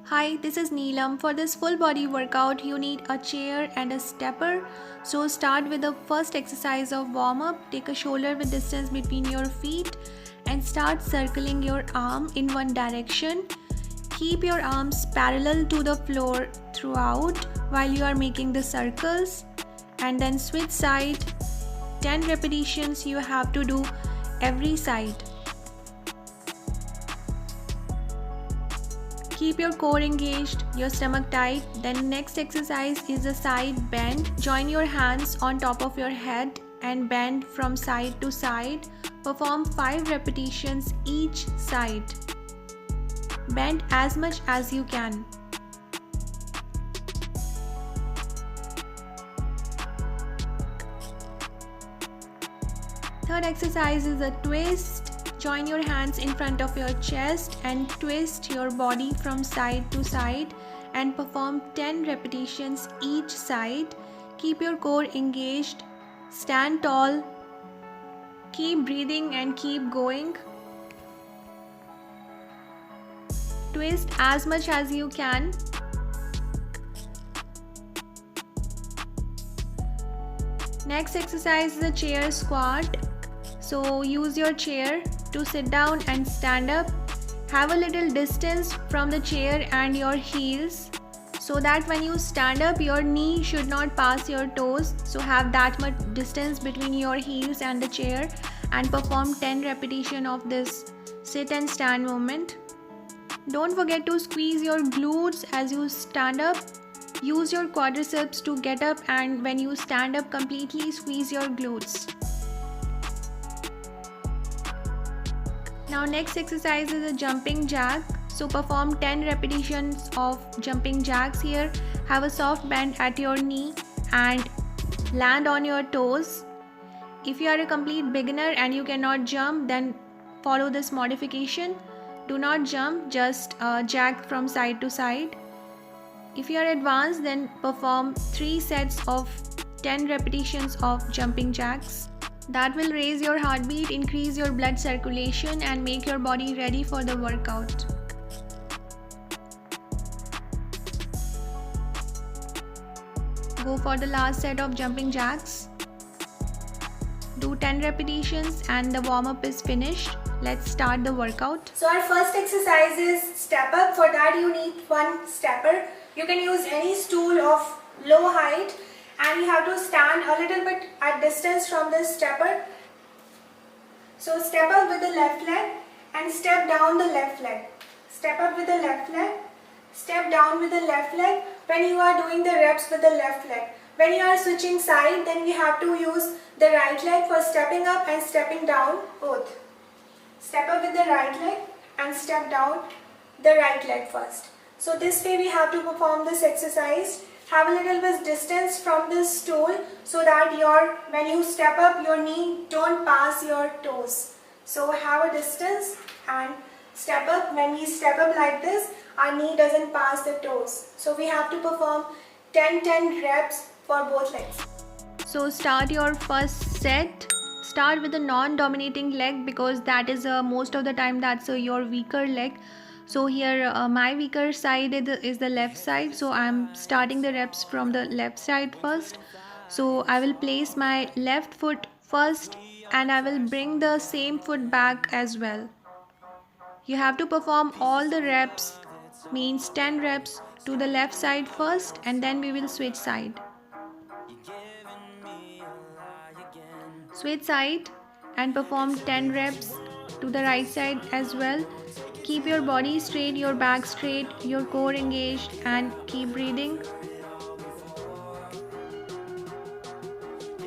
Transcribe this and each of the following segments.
Hi, this is Neelam. For this full body workout, you need a chair and a stepper. So start with the first exercise of warm up. Take a shoulder width distance between your feet and start circling your arm in one direction. Keep your arms parallel to the floor throughout while you are making the circles, and then switch side. 10 repetitions you have to do every side. Keep your core engaged, your stomach tight. Then next exercise is a side bend. Join your hands on top of your head and bend from side to side. Perform 5 repetitions each side. Bend as much as you can. Third exercise is a twist. Join your hands in front of your chest and twist your body from side to side and perform 10 repetitions each side. Keep your core engaged. Stand tall. Keep breathing and keep going. Twist as much as you can. Next exercise is a chair squat. So use your chair to sit down and stand up. Have a little distance from the chair and your heels so that when you stand up your knee should not pass your toes. So have that much distance between your heels and the chair and perform 10 repetitions of this sit and stand movement. Don't forget to squeeze your glutes as you stand up. Use your quadriceps to get up, and when you stand up completely, squeeze your glutes. Now next exercise is a jumping jack. So perform 10 repetitions of jumping jacks here. Have a soft bend at your knee and land on your toes. If you are a complete beginner and you cannot jump, then follow this modification. Do not jump, just jack from side to side. If you are advanced, then perform 3 sets of 10 repetitions of jumping jacks. That will raise your heartbeat, increase your blood circulation, and make your body ready for the workout. Go for the last set of jumping jacks. Do 10 repetitions and the warm-up is finished. Let's start the workout. So our first exercise is step up. For that you need one stepper. You can use any stool of low height and you have to stand a little bit at distance from this stepper. So step up with the left leg and step down the left leg. Step up with the left leg, step down with the left leg when you are doing the reps with the left leg. When you are switching side, then we have to use the right leg for stepping up and stepping down both. Step up with the right leg and step down the right leg first. So this way we have to perform this exercise. Have a little bit distance from this stool so that when you step up, your knee don't pass your toes. So have a distance and step up. When we step up like this, our knee doesn't pass the toes. So we have to perform 10 reps for both legs. So start your first set. Start with the non-dominating leg because that is most of the time that's your weaker leg. So here my weaker side is the left side, so I'm starting the reps from the left side first. So I will place my left foot first and I will bring the same foot back as well. You have to perform all the reps, means 10 reps to the left side first, and then we will switch side. Switch side and perform 10 reps to the right side as well. Keep your body straight, your back straight, your core engaged, and keep breathing.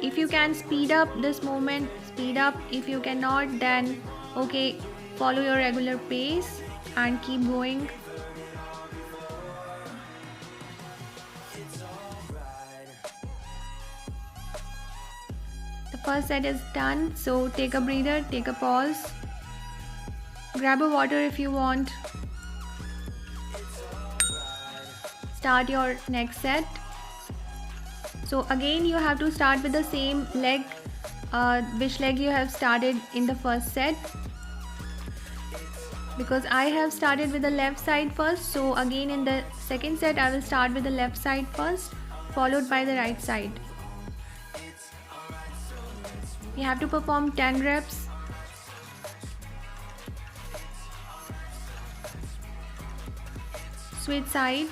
If you can speed up this movement, speed up. If you cannot, then okay, follow your regular pace and keep going. The first set is done, so take a breather, take a pause. Grab a water if you want. Start your next set. So again you have to start with the same leg, which leg you have started in the first set. because I have started with the left side first. So again in the second set I will start with the left side first, followed by the right side. You have to perform 10 reps. Switch side.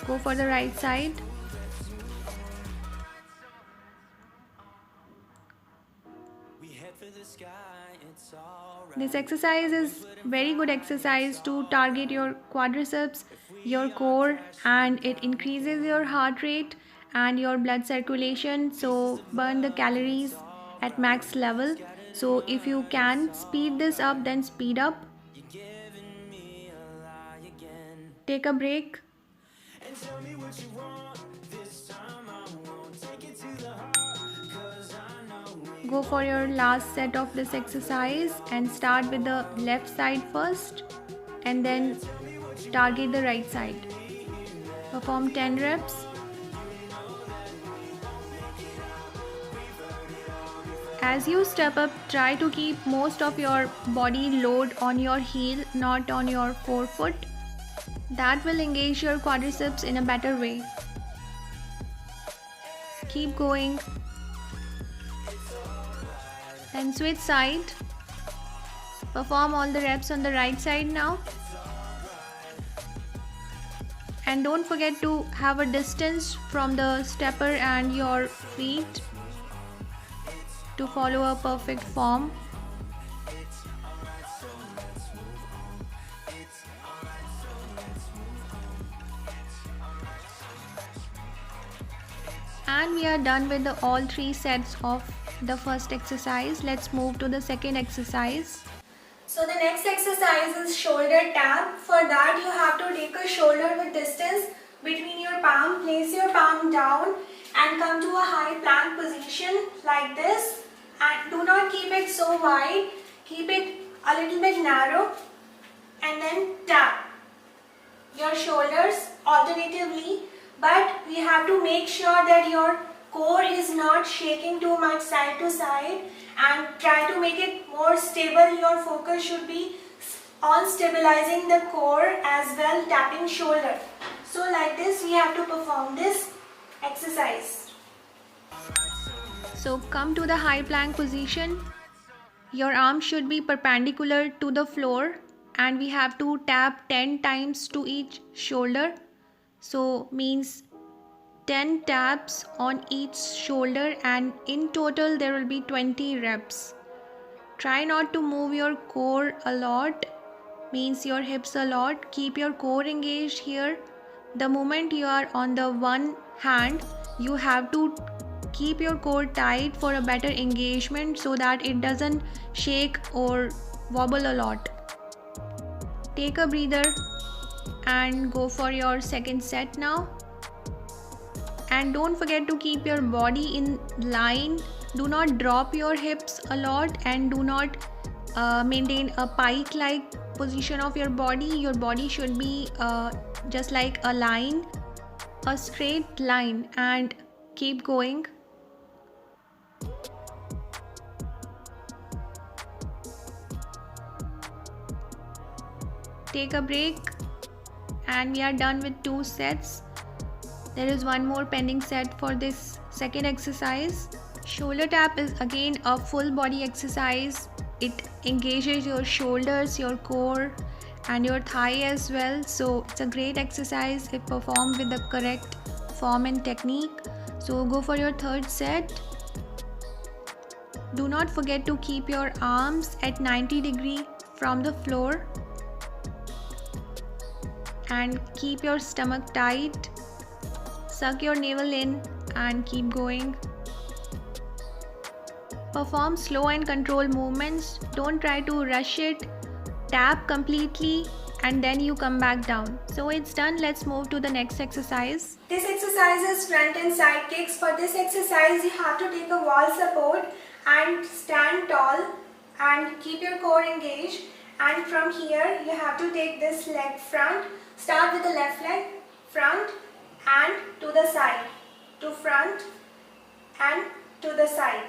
Go for the right side. This exercise is very good exercise to target your quadriceps, your core, and it increases your heart rate and your blood circulation, so burn the calories at max level. So if you can speed this up, then speed up. Take a break. Go for your last set of this exercise and start with the left side first and then target the right side. Perform 10 reps. As you step up, try to keep most of your body load on your heel, not on your forefoot. That will engage your quadriceps in a better way. Keep going. Then switch side. Perform all the reps on the right side now. And don't forget to have a distance from the stepper and your feet to follow a perfect form. And we are done with all 3 sets of the first exercise. Let's move to the second exercise. So the next exercise is shoulder tap. For that you have to take a shoulder with distance between your palm. Place your palm down and come to a high plank position like this. And do not keep it so wide. Keep it a little bit narrow. And then tap your shoulders alternatively. But we have to make sure that your core is not shaking too much side to side, and try to make it more stable. Your focus should be on stabilizing the core as well, tapping shoulder. So like this we have to perform this exercise. So come to the high plank position. Your arms should be perpendicular to the floor and we have to tap 10 times to each shoulder. So means 10 taps on each shoulder, and in total there will be 20 reps. Try not to move your core a lot, means your hips a lot. Keep your core engaged here. The moment you are on the one hand, you have to keep your core tight for a better engagement so that it doesn't shake or wobble a lot. Take a breather and go for your second set now. And don't forget to keep your body in line. Do not drop your hips a lot and do not maintain a pike like position of your body. Your body should be just like a line, a straight line, and keep going. Take a break and we are done with 2 sets. There is one more pending set for this second exercise. Shoulder tap is again a full body exercise. It engages your shoulders, your core and your thigh as well. So it's a great exercise if performed with the correct form and technique. So go for your third set. Do not forget to keep your arms at 90 degrees from the floor and keep your stomach tight. Suck your navel in and keep going. Perform slow and controlled movements. Don't try to rush it. Tap completely and then you come back down. So it's done. Let's move to the next exercise. This exercise is front and side kicks. For this exercise you have to take a wall support and stand tall and keep your core engaged. And from here you have to take this leg front. Start with the left leg, front and to the side, to front and to the side.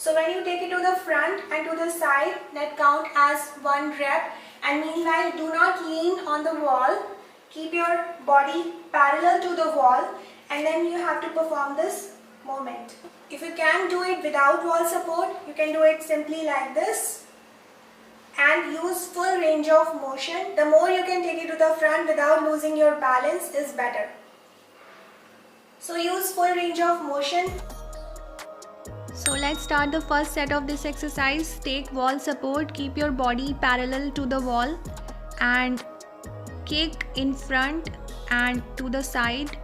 So when you take it to the front and to the side, that count as 1 rep. And meanwhile, do not lean on the wall. Keep your body parallel to the wall, and then you have to perform this movement. If you can do it without wall support, you can do it simply like this and use full range of motion. The more you can take it to the front without losing your balance is better. So use full range of motion. So let's start the first set of this exercise. Take wall support, keep your body parallel to the wall and kick in front and to the side,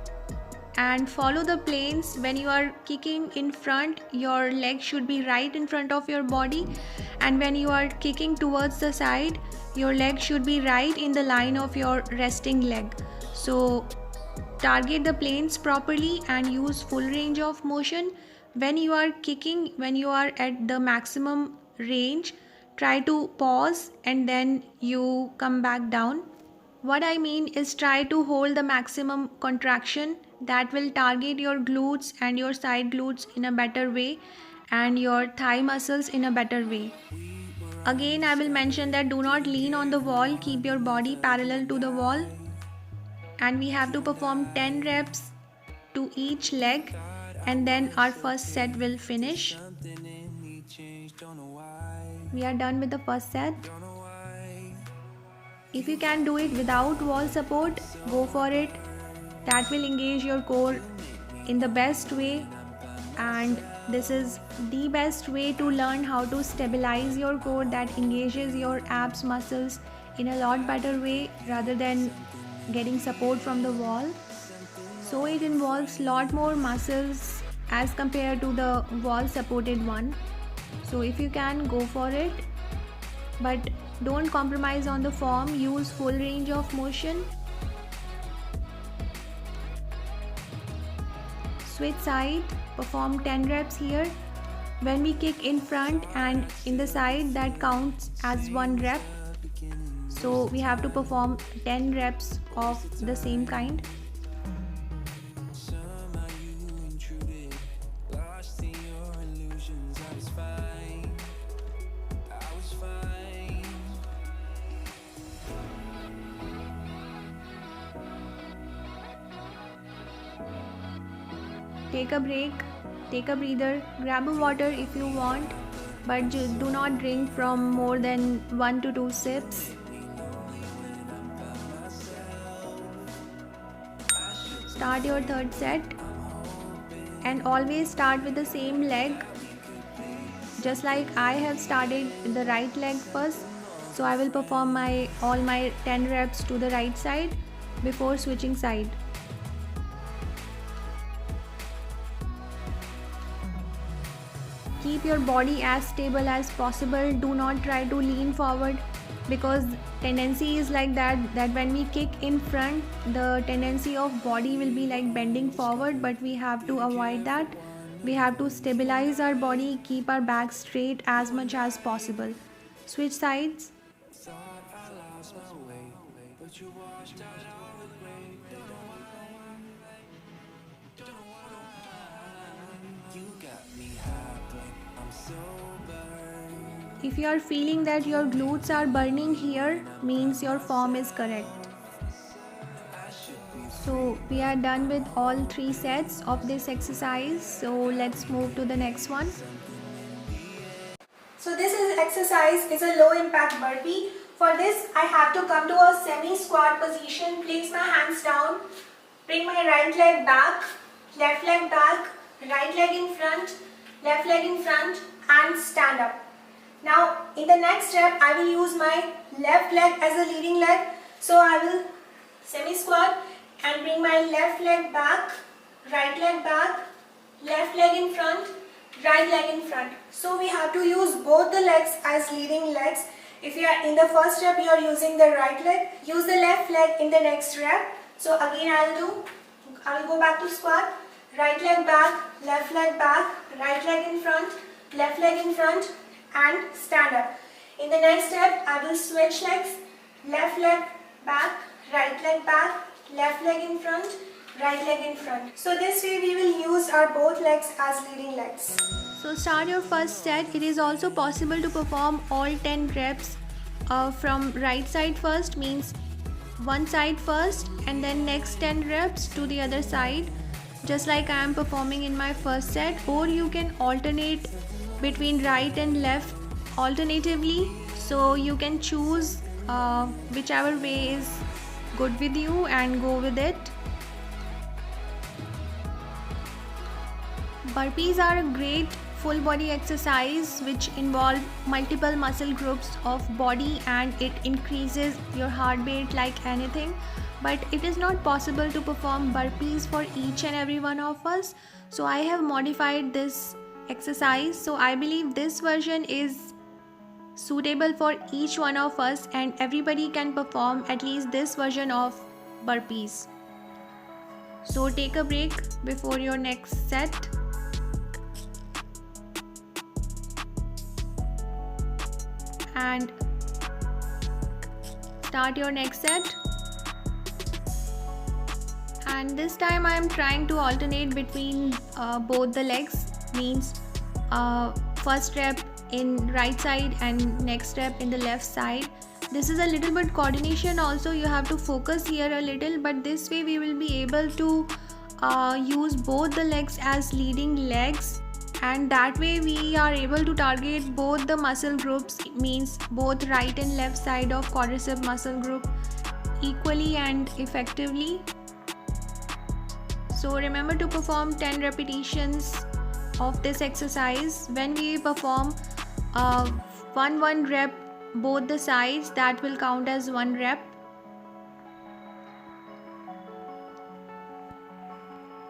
and follow the planes. When you are kicking in front, your leg should be right in front of your body, and when you are kicking towards the side, your leg should be right in the line of your resting leg. So target the planes properly and use full range of motion. When you are kicking, when you are at the maximum range, try to pause and then you come back down. What I mean is, try to hold the maximum contraction. That will target your glutes and your side glutes in a better way and your thigh muscles in a better way. Again, I will mention that do not lean on the wall, keep your body parallel to the wall, and we have to perform 10 reps to each leg, and then our first set will finish. We are done with the first set. If you can do it without wall support, go for it. That will engage your core in the best way, and this is the best way to learn how to stabilize your core, that engages your abs muscles in a lot better way rather than getting support from the wall. So it involves lot more muscles as compared to the wall supported one. So if you can, go for it, but don't compromise on the form. Use full range of motion. Switch side, perform 10 reps here. When we kick in front and in the side, that counts as 1 rep. So we have to perform 10 reps of the same kind. Take a break, take a breather, grab a water if you want, but do not drink from more than 1 to 2 sips. Start your third set and always start with the same leg, just like I have started with the right leg first. So I will perform all my 10 reps to the right side before switching side. Keep your body as stable as possible. Do not try to lean forward, because tendency is like that when we kick in front, the tendency of body will be like bending forward, but we have to avoid that. We have to stabilize our body, keep our back straight as much as possible. Switch sides. If you are feeling that your glutes are burning here, means your form is correct. So we are done with all 3 sets of this exercise. So let's move to the next one. So this exercise is a low impact burpee. For this, I have to come to a semi-squat position, place my hands down, bring my right leg back, left leg back, right leg in front, left leg in front, and stand up. Now in the next step, I will use my left leg as a leading leg. So I will semi-squat and bring my left leg back, right leg back, left leg in front, right leg in front. So we have to use both the legs as leading legs. If you are in the first rep, you are using the right leg, use the left leg in the next rep. So again I will go back to squat, right leg back, left leg back, right leg in front, left leg in front, and stand up. In the next step, I will switch legs, left leg back, right leg back, left leg in front, right leg in front. So this way we will use our both legs as leading legs. So start your first set. It is also possible to perform all 10 reps from right side first, means one side first and then next 10 reps to the other side, just like I am performing in my first set. Or you can alternate between right and left alternatively, so you can choose whichever way is good with you and go with it. Burpees are a great full body exercise which involve multiple muscle groups of body, and it increases your heart rate like anything. But it is not possible to perform burpees for each and every one of us, so I have modified this exercise. So I believe this version is suitable for each one of us, and everybody can perform at least this version of burpees. So take a break before your next set. And start your next set. And this time I am trying to alternate between both the legs, means first rep in right side and next rep in the left side. This is a little bit coordination also, you have to focus here a little, but this way we will be able to use both the legs as leading legs, and that way we are able to target both the muscle groups, means both right and left side of quadricep muscle group equally and effectively. So remember to perform 10 repetitions of this exercise. When we perform 1 rep both the sides, that will count as 1 rep.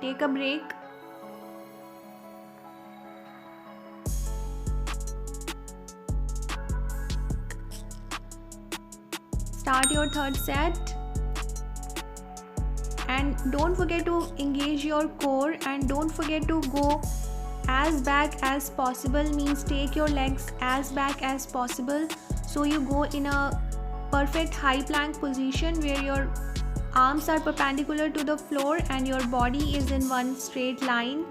Take a break. Start your third set. And don't forget to engage your core, and don't forget to go as back as possible, means take your legs as back as possible, so you go in a perfect high plank position where your arms are perpendicular to the floor and your body is in one straight line.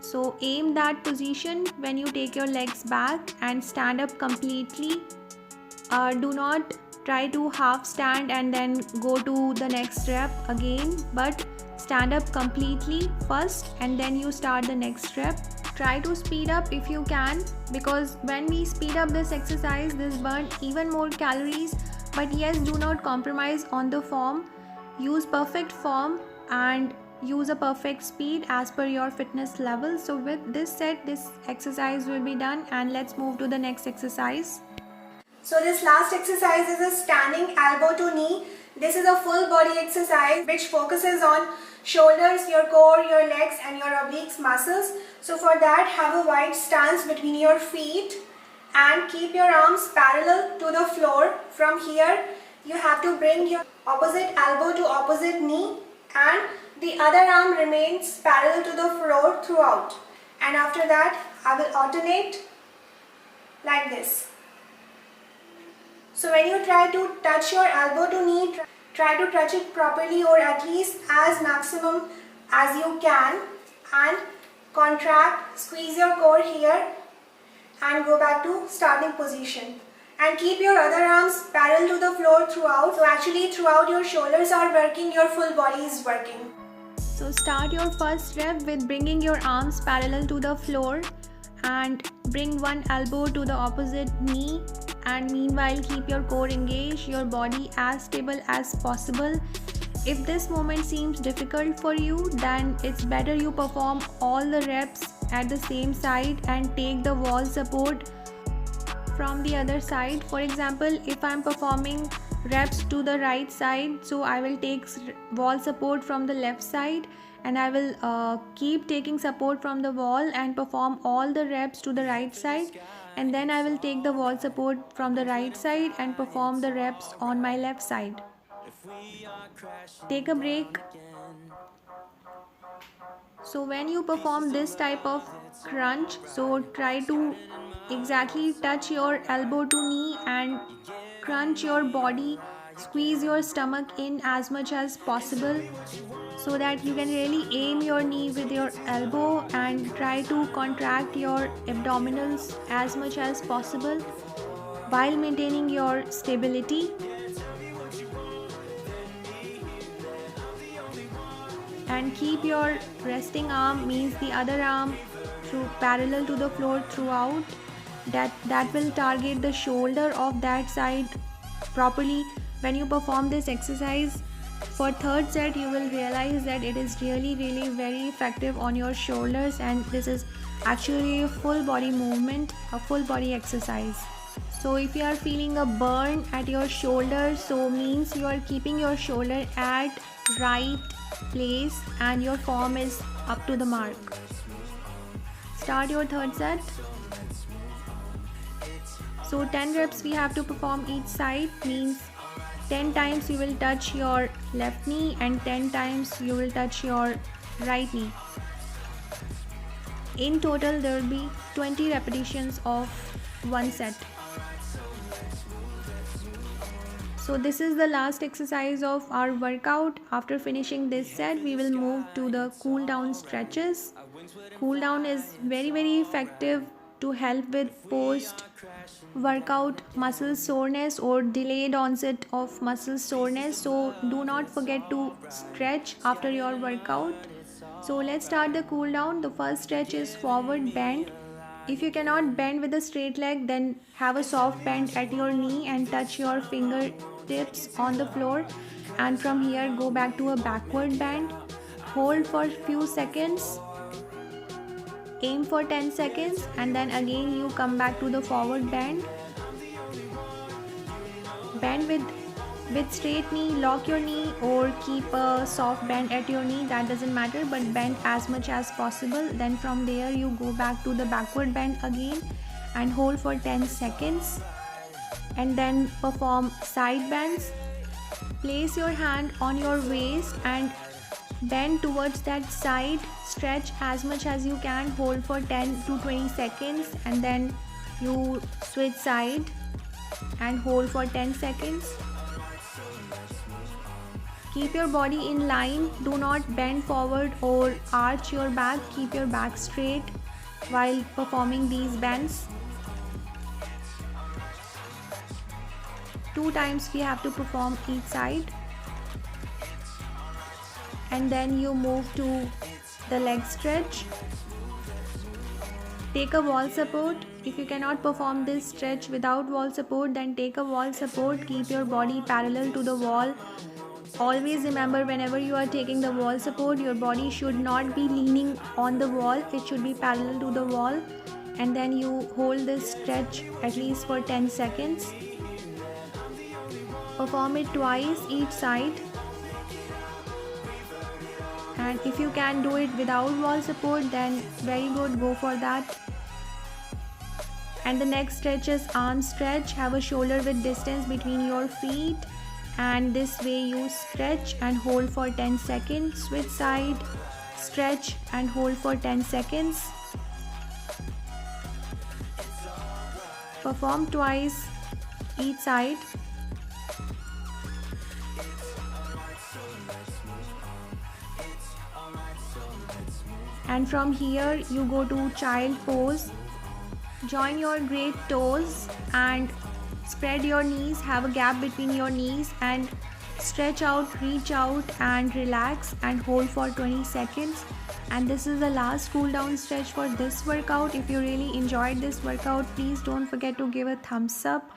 So aim that position when you take your legs back and stand up completely. Do not try to half stand and then go to the next rep again, but stand up completely first and then you start the next rep. Try to speed up if you can, because when we speed up this exercise, this burns even more calories. But yes, do not compromise on the form. Use perfect form and use a perfect speed as per your fitness level. So with this set, this exercise will be done, and let's move to the next exercise. So this last exercise is a standing elbow to knee. This is a full body exercise which focuses on shoulders, your core, your legs and your obliques muscles. So for that, have a wide stance between your feet and keep your arms parallel to the floor. From here, you have to bring your opposite elbow to opposite knee and the other arm remains parallel to the floor throughout. And after that, I will alternate like this. So when you try to touch your elbow to knee, try to touch it properly, or at least as maximum as you can, and contract, squeeze your core here and go back to starting position. And keep your other arms parallel to the floor throughout. So actually throughout your shoulders are working, your full body is working. So start your first rep with bringing your arms parallel to the floor and bring one elbow to the opposite knee, and meanwhile keep your core engaged, your body as stable as possible. If this movement seems difficult for you, then it's better you perform all the reps at the same side and take the wall support from the other side. For example, if I'm performing reps to the right side, so I will take wall support from the left side, and I will keep taking support from the wall and perform all the reps to the right side, and then I will take the wall support from the right side and perform the reps on my left side. Take a break. So when you perform this type of crunch, so try to exactly touch your elbow to knee and crunch your body Squeeze your stomach in as much as possible so that you can really aim your knee with your elbow and try to contract your abdominals as much as possible while maintaining your stability. And keep your resting arm, means the other arm, through parallel to the floor throughout. That will target the shoulder of that side properly. When you perform this exercise for third set, you will realize that it is really very effective on your shoulders, and this is actually a full body movement, a full body exercise. So if you are feeling a burn at your shoulder, so means you are keeping your shoulder at right place and your form is up to the mark. Start your third set. So 10 reps we have to perform each side, means 10 times you will touch your left knee and 10 times you will touch your right knee. In total there will be 20 repetitions of one set. So this is the last exercise of our workout. After finishing this set, we will move to the cool down stretches. Cool down is very effective to help with post workout muscle soreness or delayed onset of muscle soreness. So do not forget to stretch after your workout. So let's start the cool down. The first stretch is forward bend. If you cannot bend with a straight leg, then have a soft bend at your knee and touch your fingertips on the floor, and from here go back to a backward bend. Hold for a few seconds, aim for 10 seconds, and then again you come back to the forward bend. Bend with straight knee, lock your knee or keep a soft bend at your knee, that doesn't matter, but bend as much as possible. Then from there you go back to the backward bend again and hold for 10 seconds, and then perform side bends. Place your hand on your waist and bend towards that side. Stretch as much as you can, hold for 10 to 20 seconds, and then you switch side and hold for 10 seconds. Keep your body in line, do not bend forward or arch your back. Keep your back straight while performing these bends. 2 times we have to perform each side. And then you move to the leg stretch. Take a wall support. If you cannot perform this stretch without wall support, then take a wall support. Keep your body parallel to the wall. Always remember, whenever you are taking the wall support, your body should not be leaning on the wall, it should be parallel to the wall. And then you hold this stretch at least for 10 seconds. Perform it twice each side. And if you can do it without wall support, then very good, go for that. And the next stretch is arm stretch. Have a shoulder width distance between your feet, and this way you stretch and hold for 10 seconds. Switch side, stretch and hold for 10 seconds. Perform twice each side. And from here you go to child pose. Join your great toes and spread your knees, have a gap between your knees, and stretch out, reach out and relax and hold for 20 seconds. And this is the last cool down stretch for this workout. If you really enjoyed this workout, please don't forget to give a thumbs up.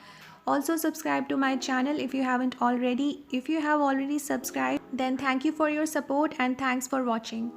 Also subscribe to my channel if you haven't already. If you have already subscribed, then thank you for your support and thanks for watching.